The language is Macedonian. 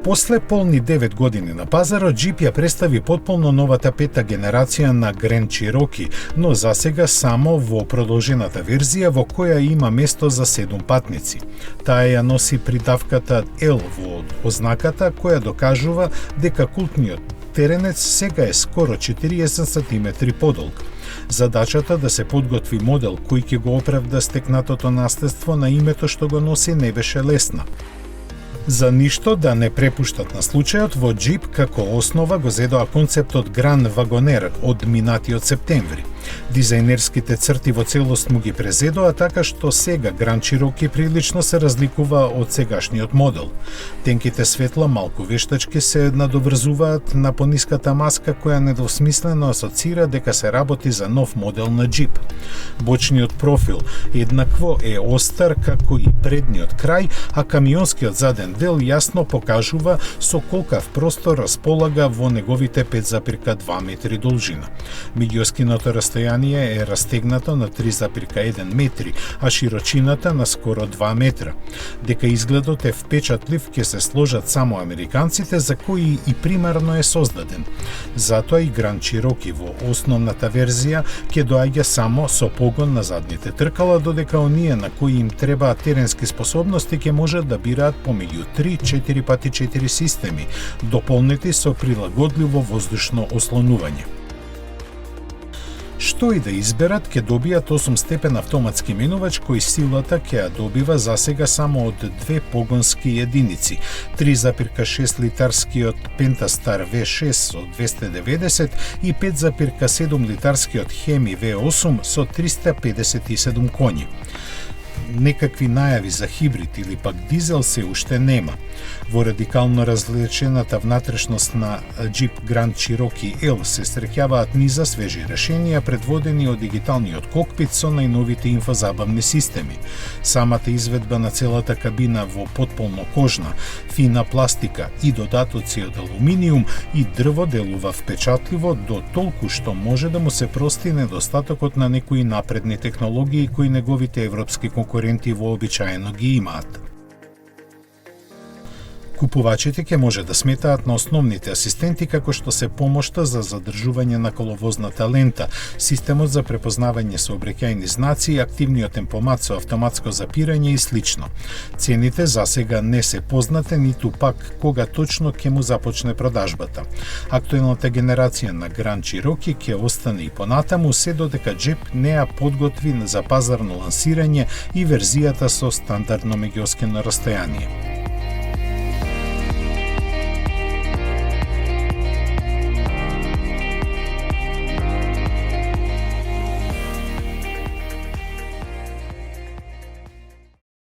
После полни 9 години на пазарот, Jeep ја представи потполно новата пета генерација на Grand Cherokee, но засега само во продолжената верзија во која има место за 7 патници. Таа ја носи придавката L во ознаката која докажува дека култниот теренец сега е скоро 40 см подолг. Задачата да се подготви модел кој ќе го оправда стекнатото наследство на името што го носи не беше лесна. За ништо да не препуштат на случајот, во Jeep како основа го зедоа концептот Grand Wagoneer од минатиот септември. Дизајнерските црти во целост му ги презедоа, така што сега Grand Cherokee прилично се разликува од сегашниот модел. Тенките светла малку вештачки се надоврзуваат на пониската маска која недвосмислено асоцира дека се работи за нов модел на Jeep. Бочниот профил еднакво е остар како и предниот крај, а камионскиот заден дел јасно покажува со колкав простор располага во неговите 5,2 метри должина. Меѓуоскиното расстојание е растегнато на 3,1 метри, а широчината на скоро 2 метра. Дека изгледот е впечатлив ќе се сложат само американците за кои и примарно е создаден. Затоа и Grand Cherokee во основната верзија ќе доаѓа само со погон на задните тркала, додека оние на кои им требаат теренски способности ќе можат да бираат помеѓу 3-4x4 системи, дополнети со прилагодливо воздушно ослонување. Што и да изберат, ќе добијат 8-степен автоматски менувач кој силата ќе ја добива засега само од 2 погонски единици, 3,6 литарскиот Pentastar V6 со 290 и 5,7 литарскиот Hemi V8 со 357 коњи. Некакви најави за хибрид или пак дизел се уште нема. Во радикално различената внатрешност на Jeep Grand Cherokee L се среќаваат низа свежи решенија предводени од дигиталниот кокпит со најновите инфозабавни системи. Самата изведба на целата кабина во потполно кожна, фина пластика и додатоци од алуминиум и дрво делува впечатливо до толку што може да му се прости недостатокот на некои напредни технологии кои неговите европски конкуренти вообичаено ги имаат. Купувачите ќе може да сметаат на основните асистенти како што се помошта за задржување на коловозната лента, системот за препознавање сообраќајни знаци, активниот темпомат со автоматско запирање и слично. Цените засега не се познате, ниту пак кога точно ќе му започне продажбата. Актуелната генерација на Grand Cherokee ќе остане и понатаму се додека Jeep не ја подготви за пазарно лансирање и верзијата со стандардно меѓуоскено расстојание.